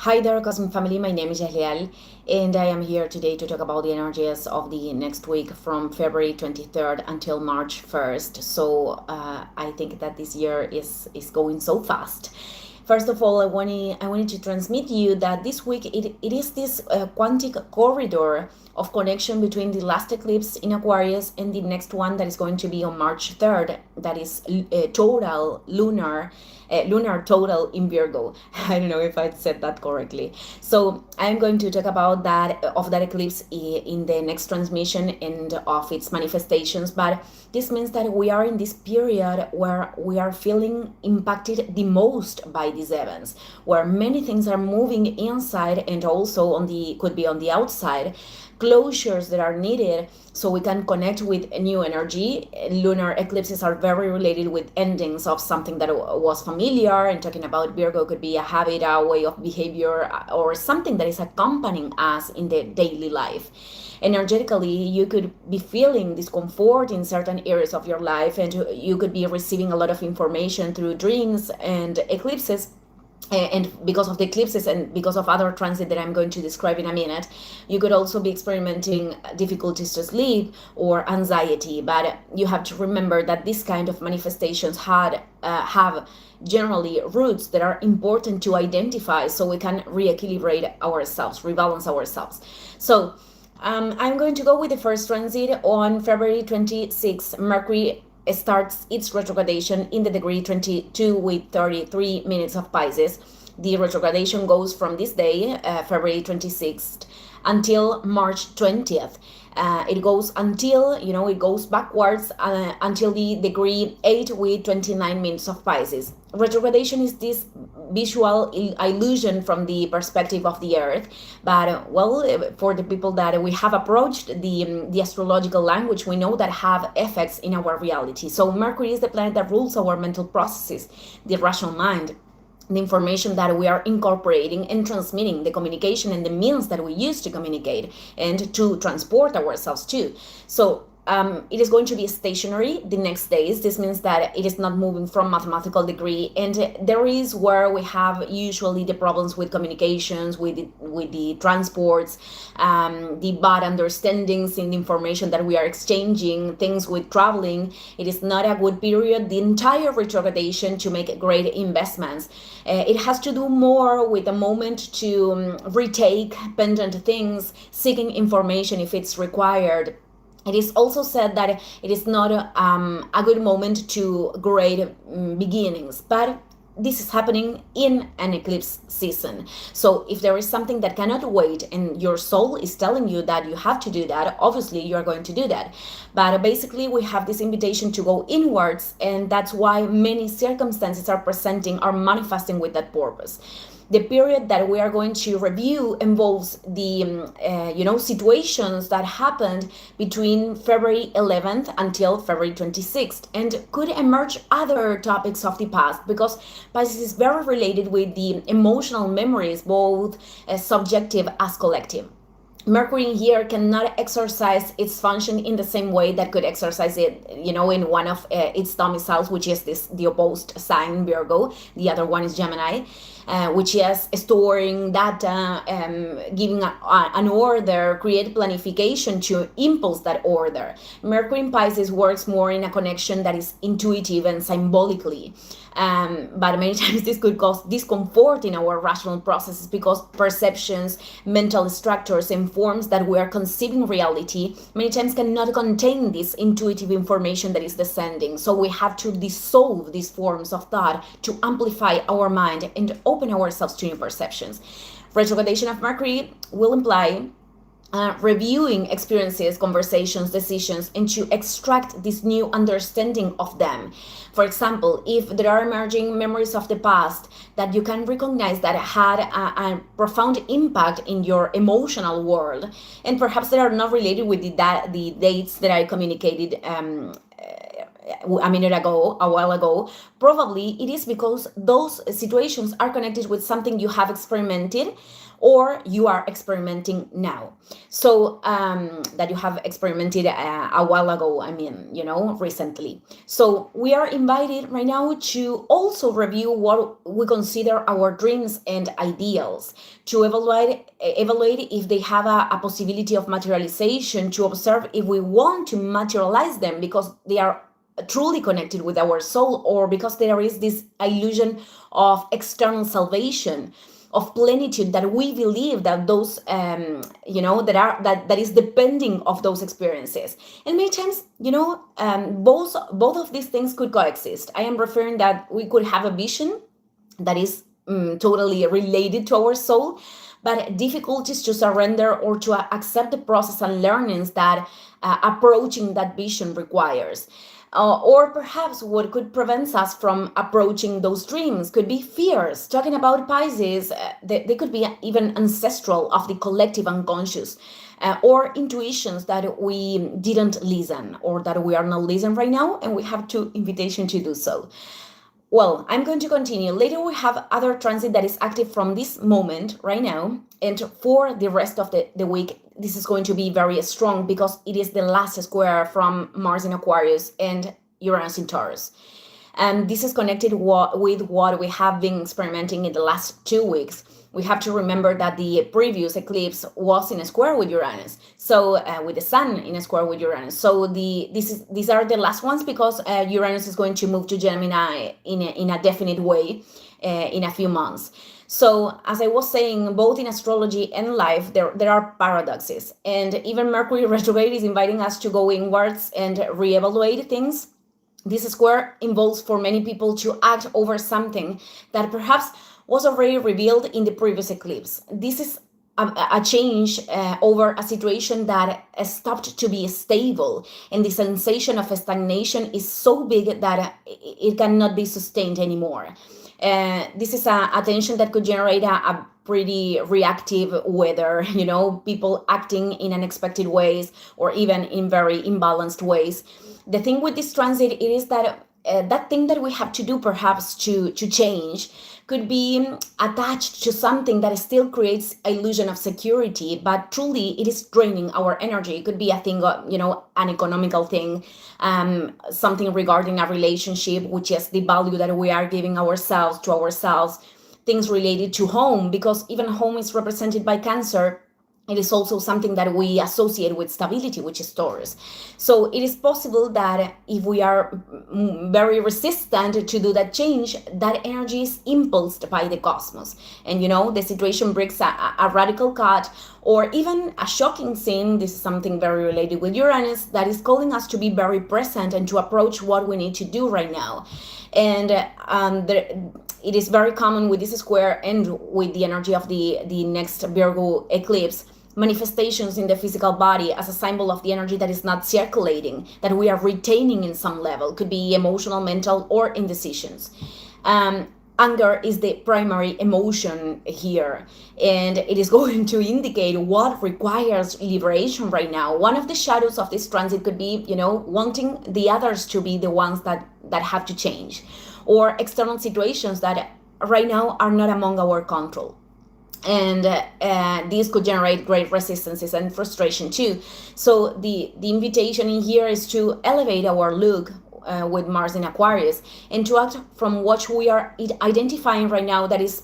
Hi there, Cosmic Family. My name is Jahliel, and I am here today to talk about the energies of the next week from February 23rd until March 1st. I think that this year is going so fast. First of all, I wanted to transmit you that this week it is this quantic corridor of connection between the last eclipse in Aquarius and the next one that is going to be on March 3rd. That is total lunar total in Virgo. I don't know if I said that correctly. So I'm going to talk about that eclipse in the next transmission and of its manifestations. But this means that we are in this period where we are feeling impacted the most by these events, where many things are moving inside and also could be on the outside. Closures that are needed so we can connect with a new energy. Lunar eclipses are very related with endings of something that was familiar, and talking about Virgo could be a habit, a way of behavior, or something that is accompanying us in the daily life. Energetically, you could be feeling discomfort in certain areas of your life, and you could be receiving a lot of information through dreams and eclipses. And because of the eclipses and because of other transit that I'm going to describe in a minute, you could also be experimenting difficulties to sleep or anxiety. But you have to remember that this kind of manifestations have generally roots that are important to identify so we can re-equilibrate ourselves, rebalance ourselves. So I'm going to go with the first transit on February 26th. Mercury starts its retrogradation in the degree 22 with 33 minutes of Pisces. The retrogradation goes from this day, February 26th, until March 20th. It goes it goes backwards until the degree 8 with 29 minutes of Pisces. Retrogradation is this visual illusion from the perspective of the Earth, but for the people that we have approached the astrological language, we know that have effects in our reality. So Mercury is the planet that rules our mental processes, the rational mind, the information that we are incorporating and transmitting, the communication and the means that we use to communicate and to transport ourselves too. So it is going to be stationary the next days. This means that it is not moving from mathematical degree, and there is where we have usually the problems with communications, with the transports, the bad understandings in the information that we are exchanging, things with traveling. It is not a good period, the entire retrogradation, to make great investments. It has to do more with a moment to retake pendant things, seeking information if it's required. It is also said that it is not a good moment to great beginnings, but this is happening in an eclipse season. So if there is something that cannot wait and your soul is telling you that you have to do that, obviously you are going to do that. But basically we have this invitation to go inwards, and that's why many circumstances are manifesting with that purpose. The period that we are going to review involves the situations that happened between February 11th until February 26th, and could emerge other topics of the past, because Pisces is very related with the emotional memories, both subjective as collective. Mercury here cannot exercise its function in the same way that could exercise it, in one of its domiciles, which is the opposed sign, Virgo. The other one is Gemini, which is storing data, giving an order, create planification to impulse that order. Mercury in Pisces works more in a connection that is intuitive and symbolically. But many times this could cause discomfort in our rational processes, because perceptions, mental structures, and forms that we are conceiving reality many times cannot contain this intuitive information that is descending. So we have to dissolve these forms of thought to amplify our mind and open ourselves to new perceptions. Retrogradation of Mercury will imply reviewing experiences, conversations, decisions, and to extract this new understanding of them. For example, if there are emerging memories of the past that you can recognize that had a profound impact in your emotional world, and perhaps they are not related with the dates that I communicated a minute ago, a while ago, probably it is because those situations are connected with something you have experimented or you are experimenting now. So that you have experimented a while ago, recently. So we are invited right now to also review what we consider our dreams and ideals, to evaluate if they have a possibility of materialization, to observe if we want to materialize them because they are truly connected with our soul, or because there is this illusion of external salvation, of plenitude that we believe that those that is depending of those experiences. And many times, both of these things could coexist. I am referring that we could have a vision that is totally related to our soul, but difficulties to surrender or to accept the process and learnings that approaching that vision requires. Or perhaps what could prevent us from approaching those dreams could be fears. Talking about Pisces, they could be even ancestral of the collective unconscious, or intuitions that we didn't listen or that we are not listening right now, and we have to invitation to do so. Well, I'm going to continue. Later we have other transit that is active from this moment right now, and for the rest of the week, this is going to be very strong because it is the last square from Mars in Aquarius and Uranus in Taurus. And this is connected with what we have been experimenting in the last 2 weeks. We have to remember that the previous eclipse was in a square with Uranus, so with the Sun in a square with Uranus. So these are the last ones because Uranus is going to move to Gemini in a definite way in a few months. So as I was saying, both in astrology and life, there are paradoxes, and even Mercury retrograde is inviting us to go inwards and reevaluate things. This square involves for many people to act over something that perhaps was already revealed in the previous eclipse. This is a change over a situation that stopped to be stable, and the sensation of stagnation is so big that it cannot be sustained anymore. This is a tension that could generate a pretty reactive weather, people acting in unexpected ways or even in very imbalanced ways. The thing with this transit it is that that thing that we have to do perhaps to change could be attached to something that still creates illusion of security, but truly it is draining our energy. It could be a thing, an economical thing, something regarding a relationship, which is the value that we are giving ourselves to ourselves, things related to home, because even home is represented by Cancer. It is also something that we associate with stability, which is Taurus. So it is possible that if we are very resistant to do that change, that energy is impulsed by the cosmos. And, the situation brings a radical cut or even a shocking scene. This is something very related with Uranus that is calling us to be very present and to approach what we need to do right now. And it is very common with this square and with the energy of the next Virgo eclipse, manifestations in the physical body as a symbol of the energy that is not circulating, that we are retaining in some level. Could be emotional, mental, or indecisions. Anger is the primary emotion here, and it is going to indicate what requires liberation right now. One of the shadows of this transit could be, wanting the others to be the ones that have to change, or external situations that right now are not among our control. And these could generate great resistances and frustration too. So the invitation in here is to elevate our look with Mars in Aquarius, and to act from what we are identifying right now that is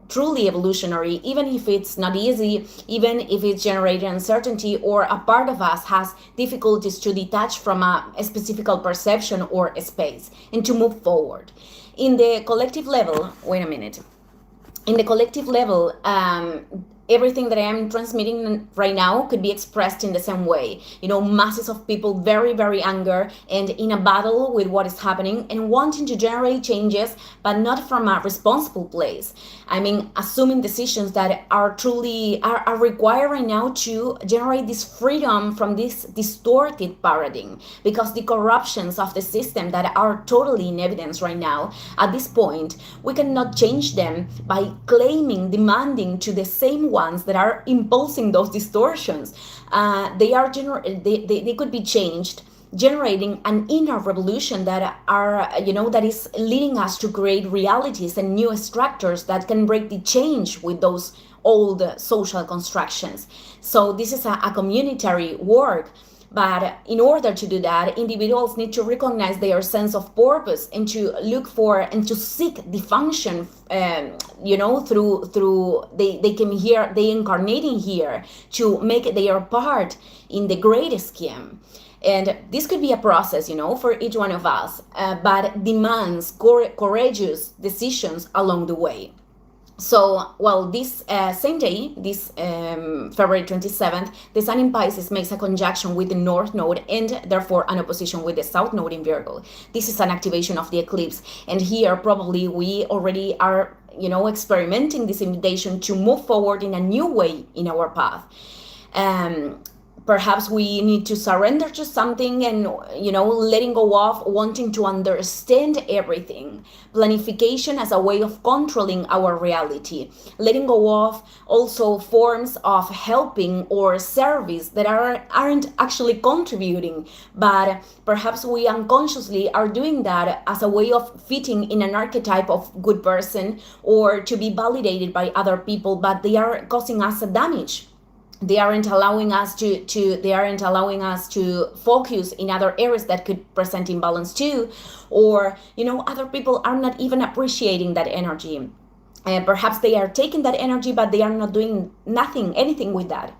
truly evolutionary, even if it's not easy, even if it's generating uncertainty, or a part of us has difficulties to detach from a specific perception or a space, and to move forward. In the collective level, everything that I am transmitting right now could be expressed in the same way. Masses of people very, very angry and in a battle with what is happening and wanting to generate changes, but not from a responsible place. Assuming decisions that are truly are required right now to generate this freedom from this distorted paradigm, because the corruptions of the system that are totally in evidence right now, at this point, we cannot change them by demanding to the same ones that are impulsing those distortions. They could be changed generating an inner revolution that are, that is leading us to create realities and new structures that can break the change with those old social constructions. So this is a communitary work. But in order to do that, individuals need to recognize their sense of purpose and to look for and to seek the function, through they came here, they incarnating here to make their part in the great scheme. And this could be a process, for each one of us, but demands courageous decisions along the way. So, well, this same day, this February 27th, the Sun in Pisces makes a conjunction with the North Node and therefore an opposition with the South Node in Virgo. This is an activation of the eclipse. And here probably we already are, experimenting this invitation to move forward in a new way in our path. Perhaps we need to surrender to something and, letting go of wanting to understand everything. Planification as a way of controlling our reality. Letting go of also forms of helping or service that aren't actually contributing, but perhaps we unconsciously are doing that as a way of fitting in an archetype of good person or to be validated by other people, but they are causing us a damage. They aren't allowing us to focus in other areas that could present imbalance too, or other people are not even appreciating that energy. Perhaps they are taking that energy, but they are not doing anything with that.